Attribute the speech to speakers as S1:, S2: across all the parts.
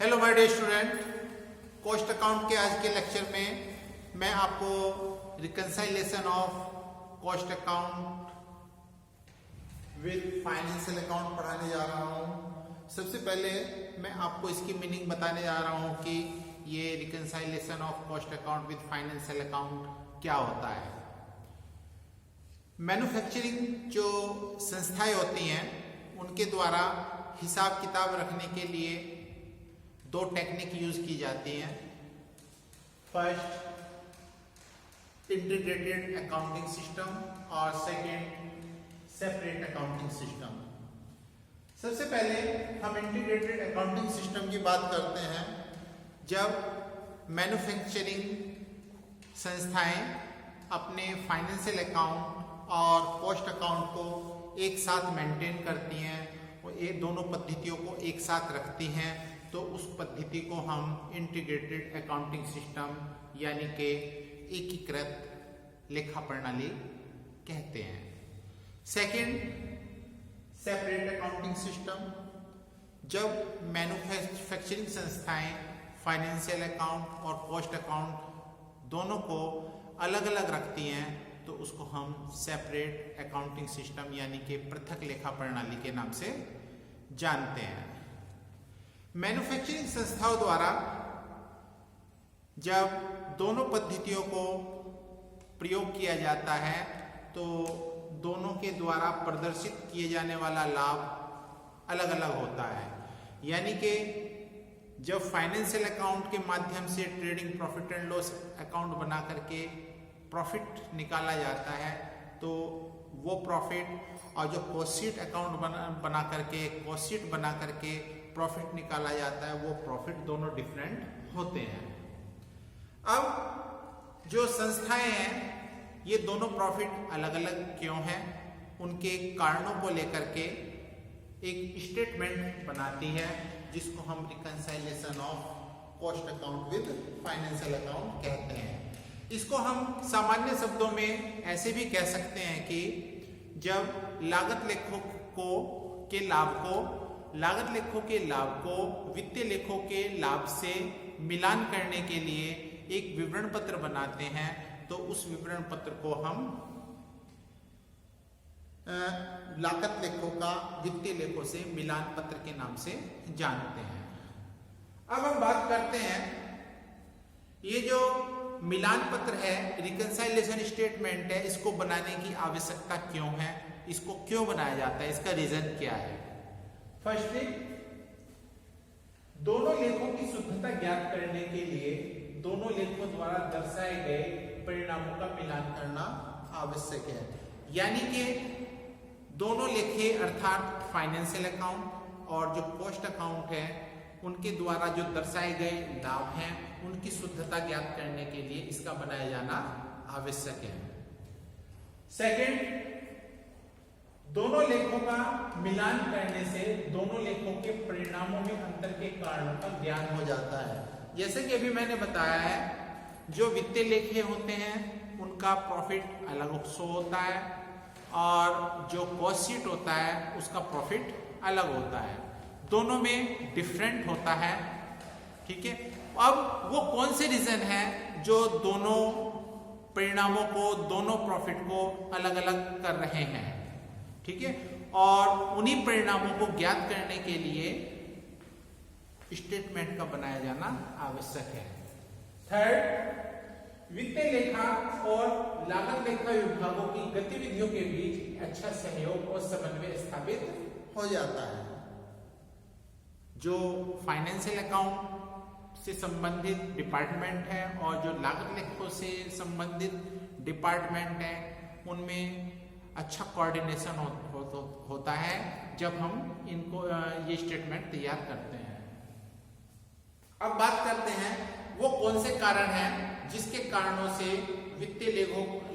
S1: Hello my dear student, cost account के आज के लेक्चर में मैं आपको reconciliation of cost account with financial account पढ़ाने जा रहा हूं। सबसे पहले मैं आपको इसकी मीनिंग बताने जा रहा हूं कि ये reconciliation of cost account with financial account क्या होता है। मैन्युफैक्चरिंग जो संस्थाएं होती हैं उनके द्वारा हिसाब किताब रखने के लिए दो टेक्निक यूज की जाती हैं। फर्स्ट इंटीग्रेटेड अकाउंटिंग सिस्टम और सेकंड सेपरेट अकाउंटिंग सिस्टम। सबसे पहले हम इंटीग्रेटेड अकाउंटिंग सिस्टम की बात करते हैं। जब मैन्युफैक्चरिंग संस्थाएं अपने फाइनेंशियल अकाउंट और कॉस्ट अकाउंट को एक साथ मेंटेन करती हैं और ये दोनों पद्धतियों को एक साथ रखती हैं तो उस पद्धति को हम इंटीग्रेटेड अकाउंटिंग सिस्टम यानी कि एकीकृत लेखा प्रणाली कहते हैं। Second separate accounting system. जब मैन्युफैक्चरिंग संस्थाएं फाइनेंशियल अकाउंट और कॉस्ट अकाउंट दोनों को अलग अलग रखती हैं तो उसको हम सेपरेट अकाउंटिंग सिस्टम यानी कि पृथक लेखा प्रणाली के नाम से जानते हैं। मैन्युफैक्चरिंग संस्थाओं द्वारा जब दोनों पद्धतियों को प्रयोग किया जाता है तो दोनों के द्वारा प्रदर्शित किए जाने वाला लाभ अलग अलग होता है। यानी कि जब फाइनेंशियल अकाउंट के माध्यम से trading profit and loss account बना करके प्रॉफिट निकाला जाता है तो वो प्रॉफिट और जो कॉस्ट शीट अकाउंट बना करके प्रॉफिट निकाला जाता है वो प्रॉफिट दोनों डिफरेंट होते हैं। अब जो संस्थाएं हैं ये दोनों प्रॉफिट अलग अलग क्यों हैं उनके कारणों को लेकर के एक स्टेटमेंट बनाती है जिसको हम reconciliation of cost account with financial account कहते हैं। इसको हम सामान्य शब्दों में ऐसे भी कह सकते हैं कि जब लागत लेखों के लाभ को वित्तीय लेखों के लाभ से मिलान करने के लिए एक विवरण पत्र बनाते हैं तो उस विवरण पत्र को हम लागत लेखों का वित्तीय लेखों से मिलान पत्र के नाम से जानते हैं। अब हम बात करते हैं ये जो मिलान पत्र है रिकंसाइलेशन स्टेटमेंट है इसको बनाने की आवश्यकता क्यों है, इसको क्यों बनाया जाता है, इसका रीजन क्या है। फर्स्टली दोनों लेखों की शुद्धता ज्ञात करने के लिए दोनों लेखों द्वारा दर्शाए गए परिणामों का मिलान करना आवश्यक है। यानी कि दोनों लेखे अर्थात फाइनेंशियल अकाउंट और जो कॉस्ट अकाउंट है उनके द्वारा जो दर्शाए गए लाभ हैं उनकी शुद्धता ज्ञात करने के लिए इसका बनाया जाना आवश्यक है। सेकंड दोनों लेखों का मिलान करने से दोनों लेखों के परिणामों में अंतर के कारणों का ज्ञान हो जाता है। जैसे कि अभी मैंने बताया है जो वित्तीय लेखे होते हैं उनका प्रॉफिट अलग शो होता है और जो कॉस्ट शीट होता है उसका प्रॉफिट अलग होता है, दोनों में डिफरेंट होता है। ठीक है, अब वो कौन से रीजन है जो दोनों परिणामों को दोनों प्रॉफिट को अलग अलग कर रहे हैं। ठीक है, और उन्हीं परिणामों को ज्ञात करने के लिए स्टेटमेंट का बनाया जाना आवश्यक है। थर्ड वित्तीय लेखा और लागत लेखा विभागों की गतिविधियों के बीच अच्छा सहयोग और समन्वय स्थापित हो जाता है। जो फाइनेंशियल अकाउंट से संबंधित डिपार्टमेंट है और जो लागत लेखों से संबंधित डिपार्टमेंट है उनमें अच्छा कोऑर्डिनेशन होता है जब हम इनको ये स्टेटमेंट तैयार करते हैं। अब बात करते हैं वो कौन से कारण हैं जिसके कारणों से वित्तीय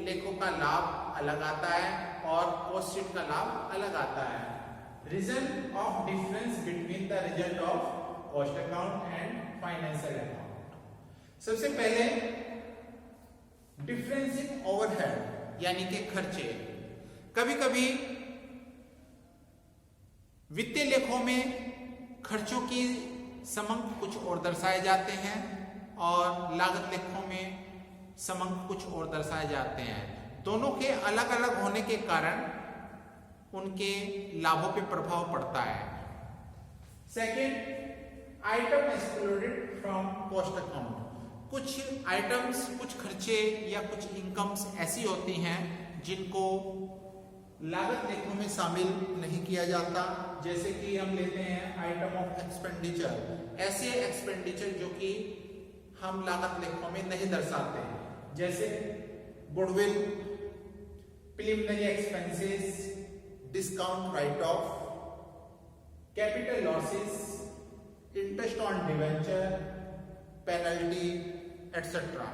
S1: लेखों का लाभ अलग आता है और कॉस्ट शीट का लाभ अलग आता है। Reason of difference between the result of cost account and financial account. सबसे पहले डिफरेंस इन ओवरहेड यानी कि खर्चे। कभी कभी वित्तीय लेखों में खर्चों की समंक कुछ और दर्शाए जाते हैं और लागत लेखों में समंक कुछ और दर्शाए जाते हैं। दोनों के अलग अलग होने के कारण उनके लाभों पे प्रभाव पड़ता है। Second, item excluded from cost account. कुछ आइटम्स, कुछ खर्चे या कुछ इनकम्स ऐसी होती हैं जिनको लागत लेखों में शामिल नहीं किया जाता। जैसे कि हम लेते हैं आइटम ऑफ एक्सपेंडिचर, ऐसे एक्सपेंडिचर जो कि हम लागत लेखों में नहीं दर्शाते, जैसे goodwill, preliminary expenses, discount right of, capital losses, interest on debenture, penalty etcetera.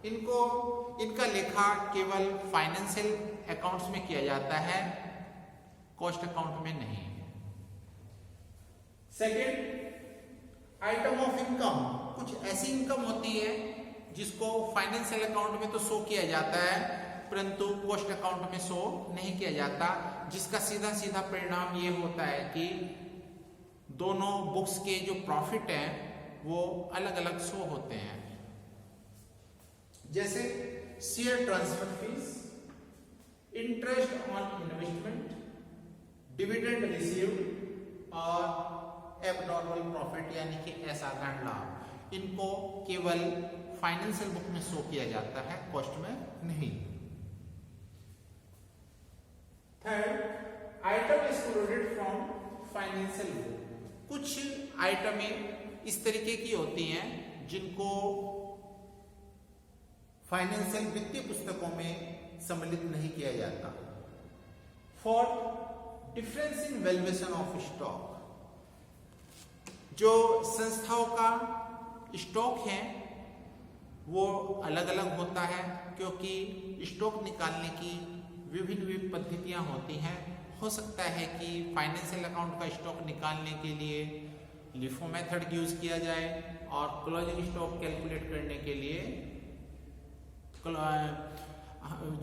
S1: इनका लेखा केवल फाइनेंशियल अकाउंट्स में किया जाता है, कॉस्ट अकाउंट में नहीं। Second, item of income. कुछ ऐसी इनकम होती है जिसको फाइनेंशियल अकाउंट में तो शो किया जाता है परंतु कॉस्ट अकाउंट में शो नहीं किया जाता, जिसका सीधा सीधा परिणाम ये होता है कि दोनों बुक्स के जो प्रॉफिट हैं वो अलग अलग शो होते हैं। जैसे share transfer fees, interest on investment, dividend received और एबनॉर्मल प्रॉफिट यानी कि असाधारण लाभ। इनको केवल फाइनेंशियल बुक में शो किया जाता है, कॉस्ट में नहीं। Third, item excluded from financial book. कुछ आइटमें इस तरीके की होती हैं जिनको फाइनेंशियल वित्तीय पुस्तकों में सम्मिलित नहीं किया जाता। Fourth, difference in valuation of stock. जो संस्थाओं का स्टॉक है वो अलग अलग होता है, क्योंकि स्टॉक निकालने की विभिन्न पद्धतियां होती हैं। हो सकता है कि फाइनेंशियल अकाउंट का स्टॉक निकालने के लिए लिफो मेथड यूज किया जाए और क्लोजिंग स्टॉक कैलकुलेट करने के लिए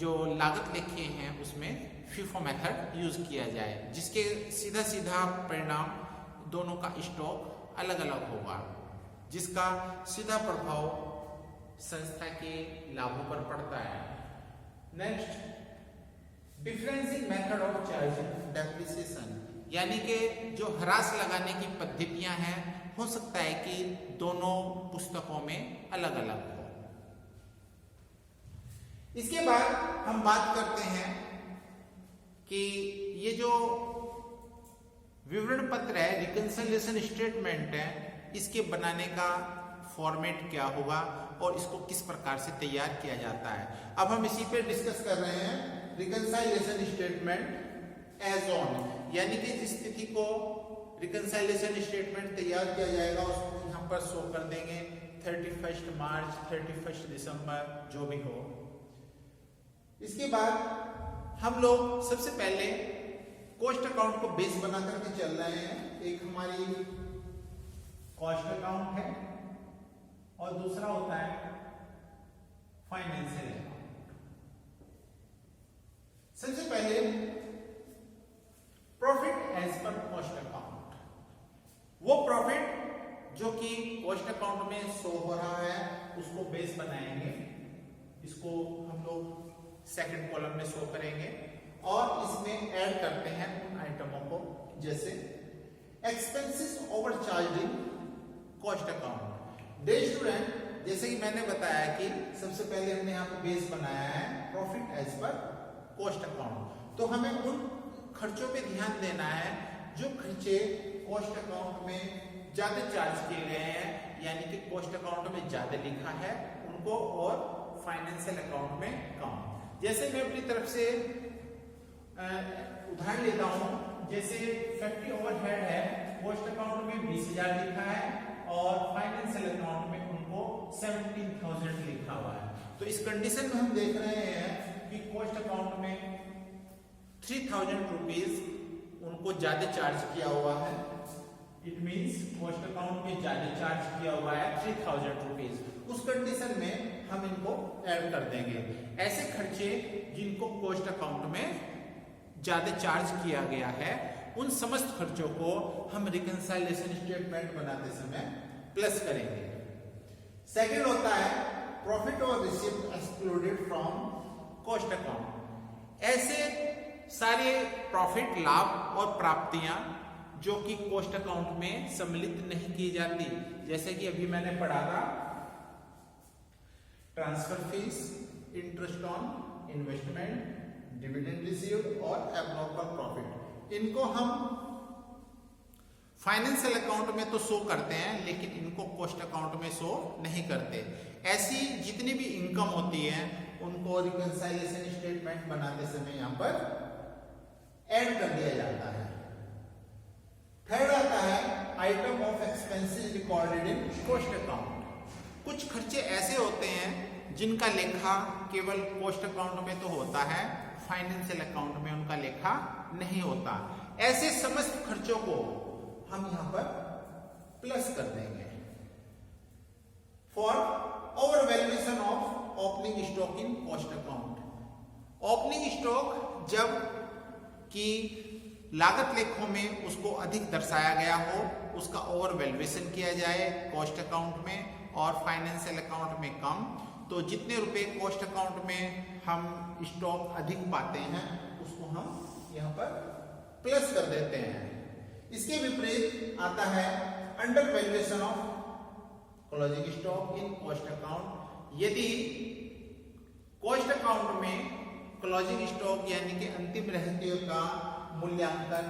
S1: जो लागत लेखे हैं उसमें फीफो मेथड यूज किया जाए, जिसके सीधा सीधा परिणाम दोनों का स्टॉक अलग अलग होगा, जिसका सीधा प्रभाव संस्था के लाभों पर पड़ता है। Next, difference in method of charging depreciation, यानी कि जो ह्रास लगाने की पद्धतियां हैं, हो सकता है कि दोनों पुस्तकों में अलग अलग हो। इसके बाद हम बात करते हैं कि ये जो विवरण पत्र है, रिकंसिलिएशन स्टेटमेंट है, इसके बनाने का फॉर्मेट क्या होगा और इसको किस प्रकार से तैयार किया जाता है। अब हम इसी पे डिस्कस कर रहे हैं। रिकंसिलिएशन स्टेटमेंट एज ऑन, यानी कि जिस तिथि को रिकंसिलिएशन स्टेटमेंट तैयार किया जाएगा उसको यहाँ पर शो कर देंगे, 31 मार्च, 31 दिसंबर, जो भी हो। इसके बाद हम लोग सबसे पहले कॉस्ट अकाउंट को बेस बना करके चल रहे हैं। एक हमारी कॉस्ट अकाउंट है और दूसरा होता है फाइनेंशियल अकाउंट। सबसे पहले profit as per cost account, वो प्रॉफिट जो कि कॉस्ट अकाउंट में शो हो रहा है उसको बेस बनाएंगे। इसको हम लोग सेकंड कॉलम में शो करेंगे और इसमें ऐड करते हैं उन आइटमों को, जैसे expenses overcharged in cost account. Dear student, जैसे कि मैंने बताया कि सबसे पहले हमने यहाँ पे बेस बनाया है profit as per cost account, तो हमें उन खर्चों पे ध्यान देना है जो खर्चे कॉस्ट अकाउंट में ज्यादा चार्ज किए गए हैं, यानी कि कॉस्ट अकाउंट में ज्यादा लिखा है उनको और फाइनेंशियल अकाउंट में कम। जैसे मैं अपनी तरफ से उदाहरण लेता हूं, जैसे फैक्ट्री ओवरहेड है, कॉस्ट अकाउंट में 20,000 लिखा है और फाइनेंशियल अकाउंट में उनको 17,000 लिखा हुआ है। तो इस कंडीशन में हम देख रहे हैं कि कॉस्ट अकाउंट में 3,000 रुपीज उनको ज्यादा चार्ज किया हुआ है। इट मींस कॉस्ट अकाउंट में ज्यादा चार्ज किया हुआ है 3,000 रुपीज। उस कंडीशन में हम इनको ऐड कर देंगे। ऐसे खर्चे जिनको कॉस्ट अकाउंट में ज्यादा चार्ज किया गया है उन समस्त खर्चों को हम रिकंसाइलेशन स्टेटमेंट बनाते समय प्लस करेंगे। सेकंड होता है प्रॉफिट और receipt excluded from cost account. ऐसे सारे प्रॉफिट, लाभ और प्राप्तियां जो कि कॉस्ट अकाउंट में सम्मिलित नहीं की जाती, जैसे कि अभी मैंने पढ़ा था transfer fees, interest on investment, dividend received और एब्नॉर्मल प्रॉफिट, इनको हम फाइनेंशियल अकाउंट में तो शो करते हैं लेकिन इनको कॉस्ट अकाउंट में शो नहीं करते। ऐसी जितनी भी इनकम होती है उनको रिकंसाइलेशन स्टेटमेंट बनाते समय यहां पर ऐड कर दिया जाता है। थर्ड आता है item of expenses recorded in cost account. कुछ खर्चे ऐसे होते हैं जिनका लेखा केवल कॉस्ट अकाउंट में तो होता है, फाइनेंशियल अकाउंट में उनका लेखा नहीं होता। ऐसे समस्त खर्चों को हम यहां पर प्लस कर देंगे। For over valuation of opening stock in cost account. Opening stock जब कि लागत लेखों में उसको अधिक दर्शाया गया हो, उसका ओवर वैल्यूएशन किया जाए कॉस्ट अकाउंट में और फाइनेंशियल अकाउंट में कम, तो जितने रुपए कॉस्ट अकाउंट में हम स्टॉक अधिक पाते हैं उसको हम यहां पर प्लस कर देते हैं। इसके विपरीत आता है under valuation of closing stock in cost account. यदि कॉस्ट अकाउंट में क्लोजिंग स्टॉक यानी कि अंतिम रहतियों का मूल्यांकन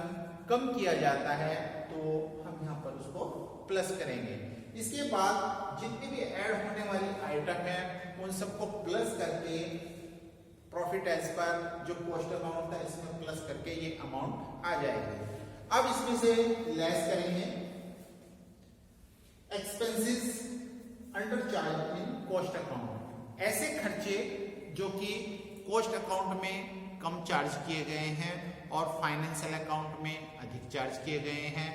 S1: कम किया जाता है तो हम यहां पर उसको प्लस करेंगे। इसके बाद जितनी भी ऐड होने वाली आइटम है उन सबको प्लस करके प्रॉफिट एज पर जो कॉस्ट अकाउंट था इसमें प्लस करके ये अमाउंट आ जाएगी। अब इसमें से लेस करेंगे expenses under charge in cost account. ऐसे खर्चे जो कि कॉस्ट अकाउंट में कम चार्ज किए गए हैं और फाइनेंशियल अकाउंट में अधिक चार्ज किए गए हैं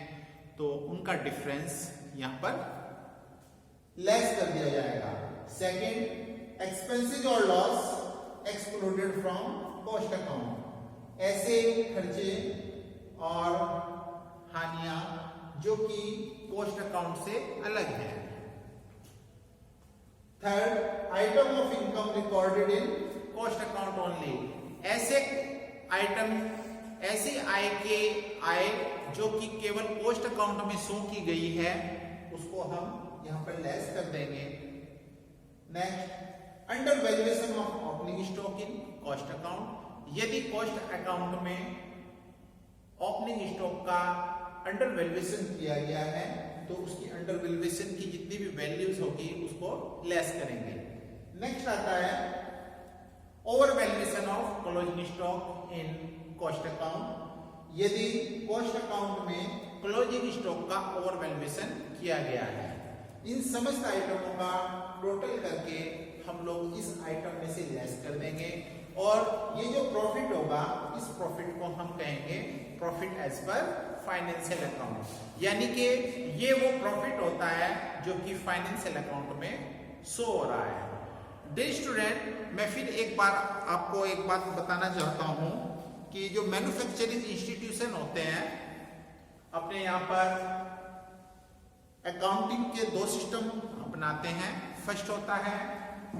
S1: तो उनका डिफरेंस यहां पर लेस कर दिया जाएगा। सेकंड एक्सपेंसेस और loss excluded from cost account. ऐसे खर्चे और हानियां जो कि कॉस्ट अकाउंट से अलग है। Third item of income recorded in cost account only. ऐसे आइटम, ऐसी आय जो कि केवल कॉस्ट अकाउंट में शो की गई है उसको हम यहां पर लेस कर देंगे। Next under valuation of opening stock in cost account. यदि कॉस्ट अकाउंट में ओपनिंग स्टॉक का अंडर वैल्यूएशन किया गया है तो उसकी अंडर वैल्यूएशन की जितनी भी वैल्यूज होगी उसको लेस करेंगे। नेक्स्ट आता है over valuation of closing stock in cost account. यदि कॉस्ट अकाउंट में क्लोजिंग स्टॉक का ओवर वैल्यूएशन किया गया है, इन समस्त आइटमों का टोटल करके हम लोग इस आइटम में से लेस कर देंगे और ये जो प्रॉफिट होगा इस प्रॉफिट को हम कहेंगे profit as per financial account. यानी कि ये वो प्रॉफिट होता है जो कि फाइनेंशियल अकाउंट में शो हो रहा है। डियर स्टूडेंट, मैं फिर एक बार आपको एक बात बताना चाहता हूं कि जो मैन्युफैक्चरिंग इंस्टीट्यूशन होते हैं अपने यहाँ पर अकाउंटिंग के दो सिस्टम अपनाते हैं। फर्स्ट होता है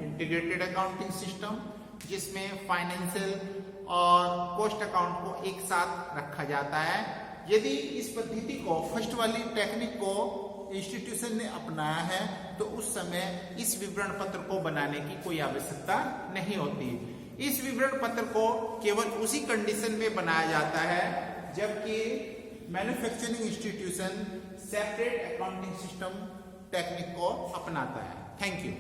S1: इंटीग्रेटेड अकाउंटिंग सिस्टम जिसमें फाइनेंशियल और कॉस्ट अकाउंट को एक साथ रखा जाता है। यदि इस पद्धति को, फर्स्ट वाली टेक्निक को इंस्टीट्यूशन ने अपनाया है तो उस समय इस विवरण पत्र को बनाने की कोई आवश्यकता नहीं होती। इस विवरण पत्र को केवल उसी कंडीशन में बनाया जाता है जबकि manufacturing institution separate accounting system technique को अपनाता है। Thank you.